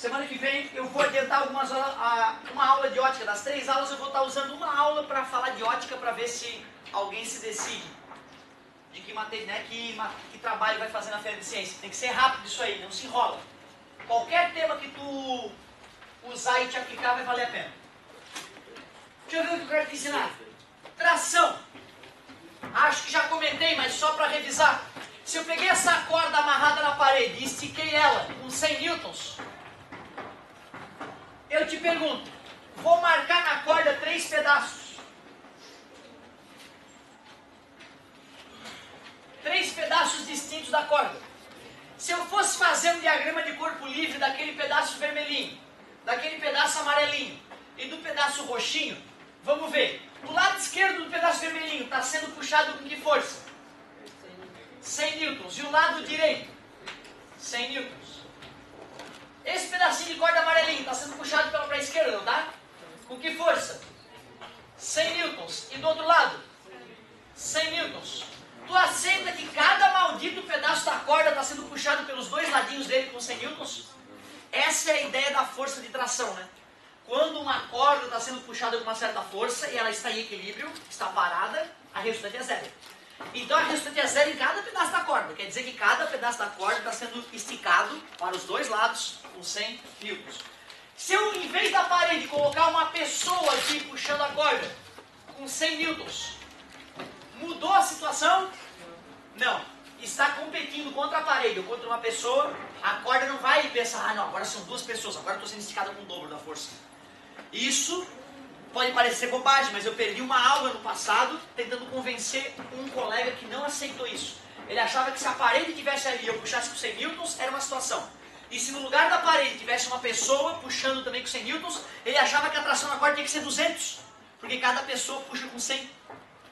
Semana que vem eu vou adiantar uma aula de ótica. Das 3 aulas eu vou estar usando uma aula para falar de ótica, para ver se alguém se decide de que trabalho vai fazer na Feira de Ciência. Tem que ser rápido isso aí, não se enrola. Qualquer tema que tu usar e te aplicar vai valer a pena. Deixa eu ver o que eu quero te ensinar. Tração. Acho que já comentei, mas só para revisar. Se eu peguei essa corda amarrada na parede e estiquei ela com 100 newtons, eu te pergunto, vou marcar na corda 3 pedaços. 3 pedaços distintos da corda. Se eu fosse fazer um diagrama de corpo livre daquele pedaço vermelhinho, daquele pedaço amarelinho e do pedaço roxinho, vamos ver. Do lado esquerdo do pedaço vermelhinho está sendo puxado com que força? 100 newtons. E o lado direito? 100 newtons. Esse pedacinho de corda amarelinho está sendo puxado para a esquerda, não tá? Com que força? 100 newtons. E do outro lado? 100 newtons. Tu aceita que cada maldito pedaço da corda está sendo puxado pelos dois ladinhos dele com 100 newtons? Essa é a ideia da força de tração, né? Quando uma corda está sendo puxada com uma certa força e ela está em equilíbrio, está parada, a resultante é zero. Então a resultante é zero em cada pedaço da corda. Quer dizer que cada pedaço da corda está sendo esticado para os dois lados com 100 newtons. Se eu, em vez da parede, colocar uma pessoa aqui puxando a corda com 100 newtons, mudou a situação? Não. Está competindo contra a parede ou contra uma pessoa, a corda não vai pensar, ah não, agora são 2 pessoas, agora estou sendo esticada com o dobro da força. Isso pode parecer bobagem, mas eu perdi uma aula no passado tentando convencer um colega que não aceitou isso. Ele achava que se a parede tivesse ali e eu puxasse com 100 newtons, era uma situação. E se no lugar da parede tivesse uma pessoa puxando também com 100 newtons, ele achava que a tração na corda tinha que ser 200, porque cada pessoa puxa com 100.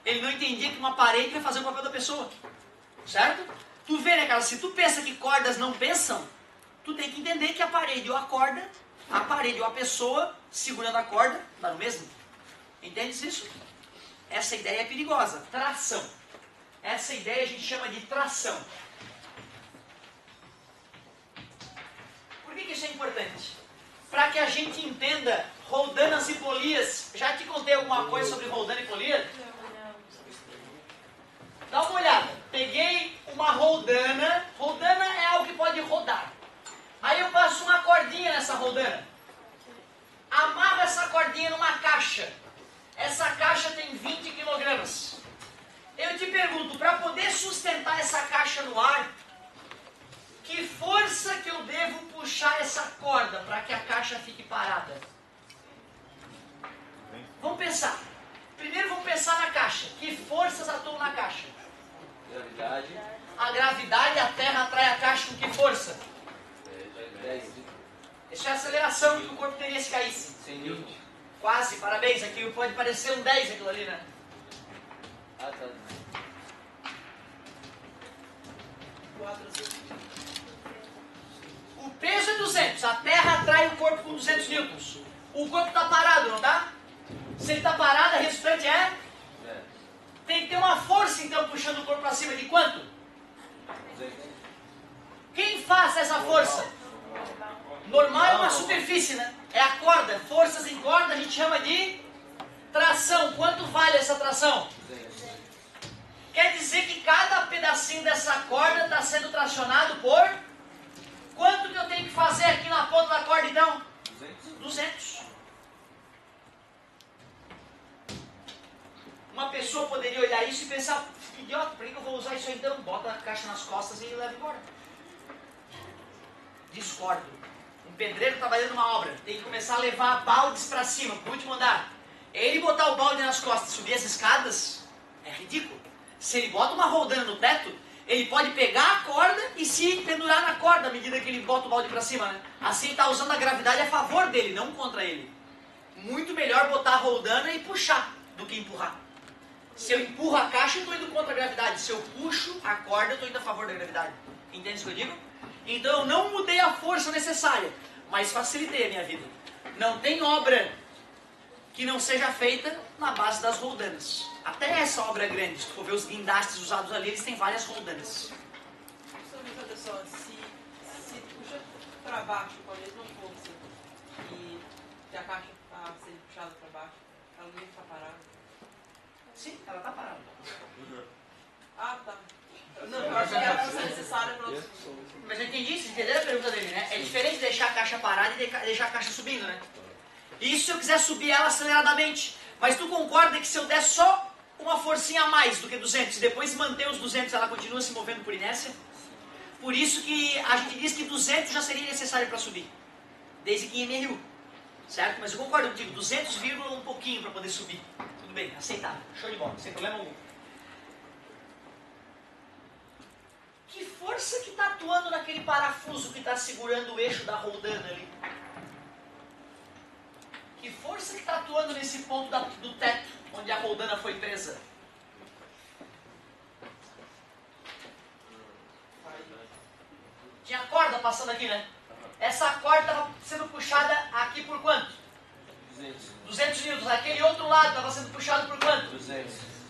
Ele não entendia que uma parede ia fazer o papel da pessoa. Certo? Tu vê, né, cara? Se tu pensa que cordas não pensam, tu tem que entender que a parede ou a corda, a parede ou a pessoa segurando a corda, dá no mesmo. Entendes isso? Essa ideia é perigosa. Tração. Essa ideia a gente chama de tração. Por que isso é importante? Para que a gente entenda roldanas e polias. Já te contei alguma coisa sobre roldana e polia? Dá uma olhada. Peguei uma roldana. Roldana é algo que pode rodar. Aí eu passo uma cordinha nessa roldana. Amarro essa cordinha numa caixa. Essa caixa tem 20 kg. Eu te pergunto, para poder sustentar essa caixa no ar, que força que eu devo puxar essa corda para que a caixa fique parada? Vamos pensar. Primeiro vamos pensar na caixa. Que forças atuam na caixa? Gravidade. A gravidade, a Terra atrai a caixa com que força? 10. Isso é a aceleração que o corpo teria se caísse. 100 newtons. Quase, parabéns. Aqui pode parecer um 10 aquilo ali, né? Ah, tá. O peso é 200. A Terra atrai o corpo com 200 newtons. O corpo está parado, não está? Se ele está parado, a resultante é? Tem que ter uma força, então, puxando o corpo para cima. De quanto? 200. Quem faz essa força? Normal é uma superfície, né? É a corda. Forças em corda a gente chama de tração. Quanto vale essa tração? 200. Quer dizer que cada pedacinho dessa corda está sendo tracionado por... Quanto que eu tenho que fazer aqui na ponta da corda, então? 200. Uma pessoa poderia olhar isso e pensar, idiota, por que eu vou usar isso aí então? Bota a caixa nas costas e leva embora. Discordo. Um pedreiro trabalhando numa obra tem que começar a levar baldes para cima, para o último andar. Ele botar o balde nas costas e subir as escadas é ridículo. Se ele bota uma roldana no teto, ele pode pegar a corda e se pendurar na corda à medida que ele bota o balde para cima, né? Assim ele está usando a gravidade a favor dele, não contra ele. Muito melhor botar a roldana e puxar do que empurrar. Se eu empurro a caixa, eu estou indo contra a gravidade. Se eu puxo a corda, eu estou indo a favor da gravidade. Entende o que eu digo? Então eu não mudei a força necessária, mas facilitei a minha vida. Não tem obra que não seja feita na base das roldanas. Até essa obra grande, se tu for ver os guindastes usados ali, eles têm várias roldanas. Olha só, se puxa para baixo, com a mesma força que a caixa está sendo puxada para baixo, ela não está parada? Sim, ela está parada. Ah, tá. Não, eu acho que era força necessária para outros. Mas eu entendi, vocês entenderam a pergunta dele, né? É diferente deixar a caixa parada e deixar a caixa subindo, né? Isso se eu quiser subir ela aceleradamente. Mas tu concorda que se eu der só uma forcinha a mais do que 200 e depois manter os 200, ela continua se movendo por inércia? Por isso que a gente diz que 200 já seria necessário para subir. Desde que em MRU. Certo? Mas eu concordo contigo, 200, um pouquinho para poder subir. Tudo bem, aceitável. Show de bola, sem problema algum. Que força que está atuando naquele parafuso que está segurando o eixo da roldana ali? Que força que está atuando nesse ponto do teto, onde a roldana foi presa? Tinha corda passando aqui, né? Essa corda estava sendo puxada aqui por quanto? 200 newtons. Aquele outro lado estava sendo puxado por quanto?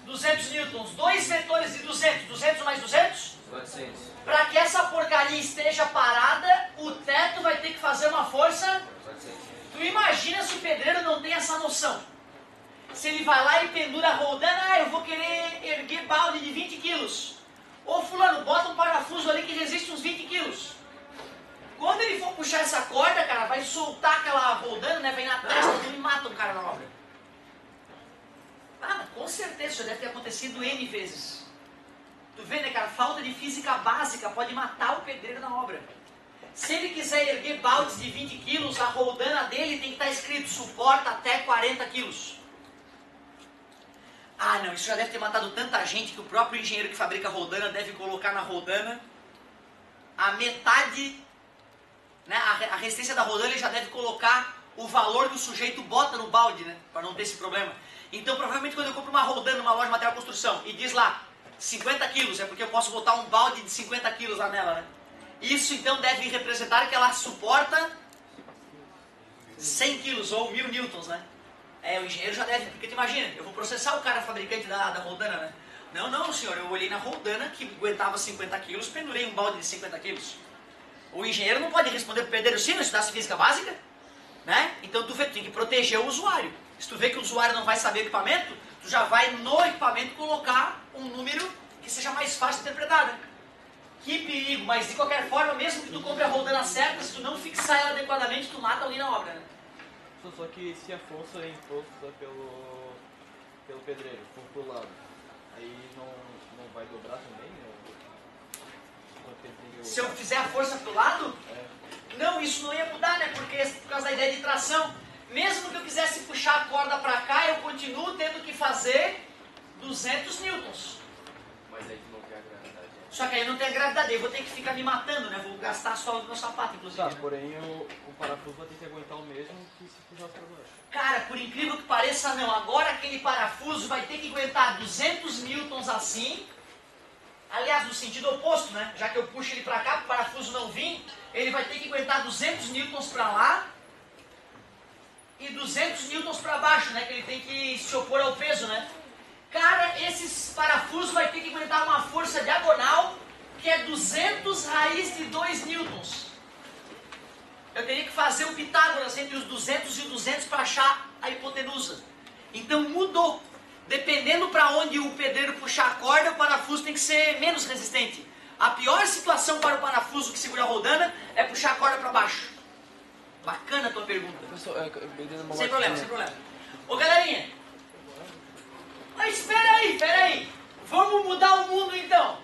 200 newtons. Dois vetores de 200. 200 mais 200? 400. Para que essa porcaria esteja parada, o teto vai ter que fazer uma força. 400. Tu imagina se o pedreiro não tem essa noção. Se ele vai lá e pendura a roldana, eu vou querer erguer balde de 20 quilos. Ô fulano, bota um parafuso ali que resiste uns 20 quilos. Quando ele for puxar essa corda, cara, vai soltar aquela roldana, né? Vem na testa dele e mata um cara na obra. Ah, com certeza, isso deve ter acontecido N vezes. Tu vê, né, cara? Falta de física básica pode matar o pedreiro na obra. Se ele quiser erguer baldes de 20 quilos, a roldana dele tem que estar escrito suporta até 40 quilos. Ah, não, isso já deve ter matado tanta gente que o próprio engenheiro que fabrica a roldana deve colocar na roldana a metade, né, a resistência da roldana. Ele já deve colocar o valor que o sujeito bota no balde, né, para não ter esse problema. Então, provavelmente, quando eu compro uma roldana numa loja de material de construção e diz lá 50 quilos, é porque eu posso botar um balde de 50 quilos lá nela, né? Isso, então, deve representar que ela suporta 100 quilos ou 1000 newtons, né? É, o engenheiro já deve, porque tu imagina, eu vou processar o cara fabricante da roldana, né? Não, senhor, eu olhei na roldana que aguentava 50 quilos, pendurei um balde de 50 quilos. O engenheiro não pode responder pro pedreiro, sim, não estudasse física básica, né? Então tu vê, tu tem que proteger o usuário. Se tu vê que o usuário não vai saber o equipamento, tu já vai no equipamento colocar um número que seja mais fácil de interpretar, né? Que perigo, mas de qualquer forma, mesmo que tu compre a roldana certa, se tu não fixar ela adequadamente, tu mata alguém na obra, né? Só que se a força é imposta pelo pedreiro, for pro lado, aí não vai dobrar também? Se eu fizer a força pro lado? É. Não, isso não ia mudar, né? Porque por causa da ideia de tração. Mesmo que eu quisesse puxar a corda pra cá, eu continuo tendo que fazer 200 newtons. Mas aí tu não tem a gravidade. Só que aí não tem a gravidade, eu vou ter que ficar me matando, né? Vou gastar a sola do meu sapato, inclusive. Tá, né? porém o parafuso vai ter que aguentar o mesmo que se puxasse pra baixo. Cara, por incrível que pareça, não. Agora aquele parafuso vai ter que aguentar 200 newtons assim. Aliás, no sentido oposto, né? Já que eu puxo ele pra cá, para o parafuso não vir, ele vai ter que aguentar 200 newtons pra lá e 200 newtons pra baixo, né? Que ele tem que se opor ao peso, né? Cara, esses parafusos vai ter que aguentar uma força diagonal que é 200 raiz de 2 newtons. Eu teria que fazer o Pitágoras entre os 200 e o 200 para achar a hipotenusa. Então mudou. Dependendo para onde o pedreiro puxar a corda, o parafuso tem que ser menos resistente. A pior situação para o parafuso que segura a roldana é puxar a corda para baixo. Bacana a tua pergunta. Sem problema, sem problema. Ô galerinha, mas espera aí. Vamos mudar o mundo então.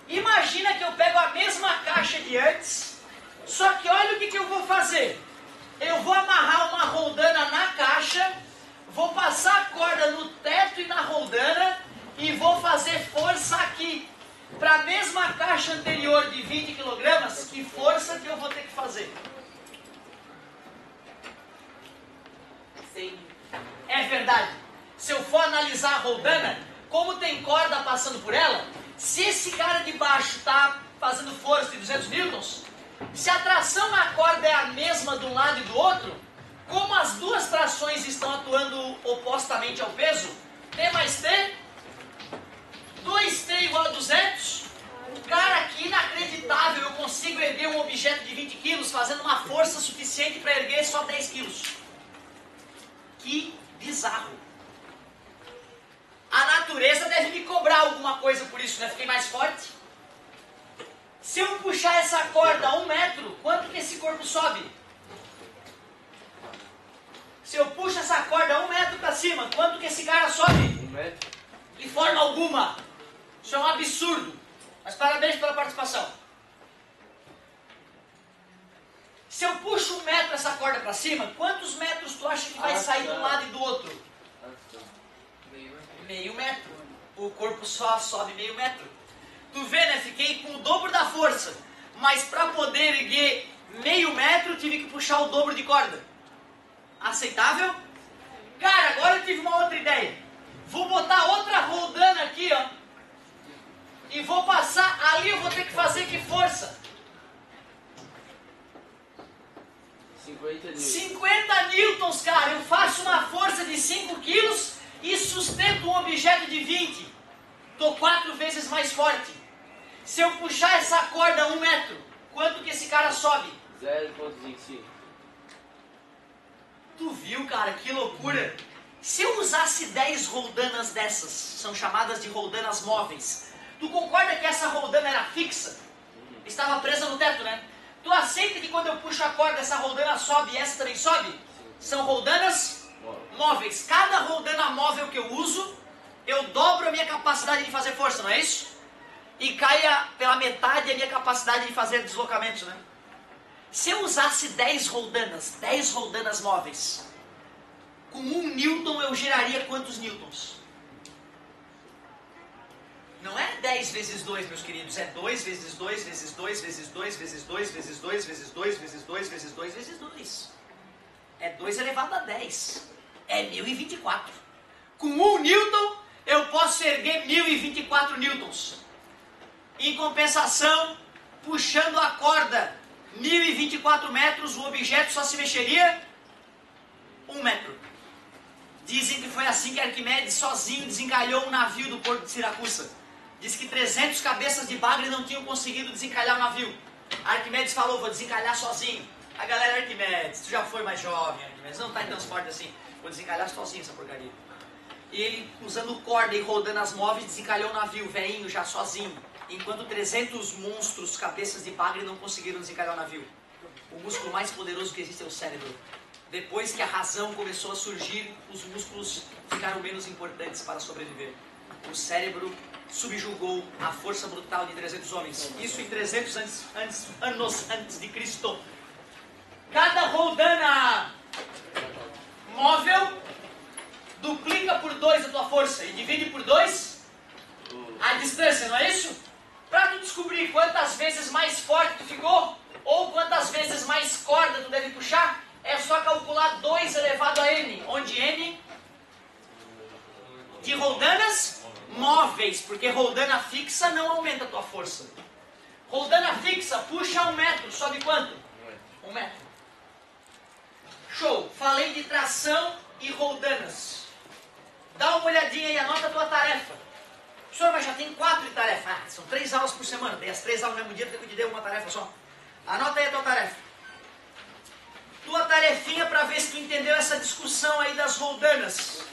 Imagina que eu pego a mesma caixa de antes, só que olha o que eu vou fazer. Eu vou amarrar uma roldana na caixa, vou passar a corda no teto e na roldana e vou fazer força aqui. Para a mesma caixa anterior de 20 kg, que força que eu vou ter que fazer? Sim. É verdade. Se eu for analisar a roldana, como tem corda passando por ela, se esse cara de baixo está fazendo força de 200 newtons, se a tração na corda é a mesma de um lado e do outro, como as duas trações estão atuando opostamente ao peso, T mais T, 2T igual a 200, Cara, que inacreditável, eu consigo erguer um objeto de 20 quilos fazendo uma força suficiente para erguer só 10 quilos. Que bizarro. A natureza deve me cobrar alguma coisa por isso, né? Fiquei mais forte. Se eu puxar essa corda a 1 metro, quanto que esse corpo sobe? Se eu puxo essa corda 1 metro para cima, quanto que esse cara sobe? 1 metro. De forma alguma. Isso é um absurdo. Mas parabéns pela participação. Se eu puxo 1 metro essa corda para cima, quantos metros tu acha que vai sair de um lado e do outro? Meio metro. O corpo só sobe meio metro. Tu vê, né? Fiquei com o dobro da força. Mas para poder erguer meio metro, tive que puxar o dobro de corda. Aceitável? Cara, agora eu tive uma outra ideia. Vou botar outra roldana aqui, ó. E vou passar ali, eu vou ter que fazer que força? 50 newtons. 50 newtons, cara. Eu faço uma força de 5 quilos e sustento um objeto de 20. Tô 4 vezes mais forte. Se eu puxar essa corda 1 metro, quanto que esse cara sobe? 0,25. Tu viu, cara? Que loucura. Se eu usasse 10 roldanas dessas, são chamadas de roldanas móveis, tu concorda que essa roldana era fixa? Estava presa no teto, né? Tu aceita que quando eu puxo a corda, essa roldana sobe e essa também sobe? São roldanas móveis. Cada roldana móvel que eu uso, eu dobro a minha capacidade de fazer força, não é isso? E caia pela metade a minha capacidade de fazer deslocamentos, né? Se eu usasse 10 roldanas móveis, com 1 newton eu geraria quantos newtons? Não é 10 vezes 2, meus queridos, é 2 vezes 2 vezes 2 vezes 2 vezes 2 vezes 2 vezes 2 vezes 2 vezes 2 vezes 2. É 2 elevado a 10. É 1024. Com 1 newton eu posso erguer 1024 newtons. Em compensação, puxando a corda 1024 metros, o objeto só se mexeria 1 metro. Dizem que foi assim que Arquimedes sozinho desencalhou um navio do porto de Siracusa. Diz que 300 cabeças de bagre não tinham conseguido desencalhar o navio. Arquimedes falou, vou desencalhar sozinho. A galera, Arquimedes, tu já foi mais jovem, Arquimedes, não está em transporte assim. Vou desencalhar sozinho essa porcaria. E ele, usando corda e rodando as móveis, desencalhou o navio, velhinho, já sozinho. Enquanto 300 monstros, cabeças de bagre, não conseguiram desencalhar o navio. O músculo mais poderoso que existe é o cérebro. Depois que a razão começou a surgir, os músculos ficaram menos importantes para sobreviver. O cérebro subjugou a força brutal de 300 homens. Isso em 300 anos antes de Cristo. Cada roldana móvel duplica por 2 a tua força e divide por 2 a distância, não é isso? Para tu descobrir quantas vezes mais forte tu ficou, ou quantas vezes mais corda tu deve puxar, é só calcular 2 elevado a n, onde n de roldanas móveis, porque roldana fixa não aumenta a tua força. Roldana fixa, puxa 1 metro, sobe quanto? 1 metro. Show! Falei de tração e roldanas. Dá uma olhadinha aí, anota a tua tarefa. Senhor, mas já tem 4 de tarefa. Ah, são 3 aulas por semana. Dei as 3 aulas no mesmo dia, porque eu te dei uma tarefa só. Anota aí a tua tarefa. Tua tarefinha para ver se tu entendeu essa discussão aí das roldanas.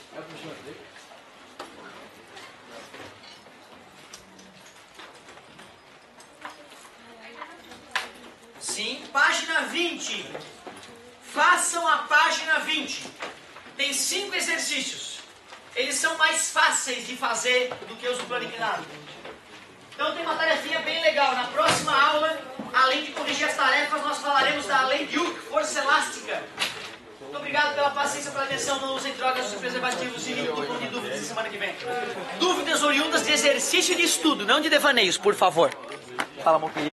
Sim, página 20. Façam a página 20. Tem 5 exercícios. Eles são mais fáceis de fazer do que os do plano inclinado. Então tem uma tarefinha bem legal. Na próxima aula, além de corrigir as tarefas, nós falaremos da lei de Hooke, força elástica. Muito obrigado pela paciência, pela atenção. Não usem drogas, os preservativos e não de dúvidas na semana que vem. Dúvidas oriundas de exercício e de estudo, não de devaneios, por favor. Fala, meu querido.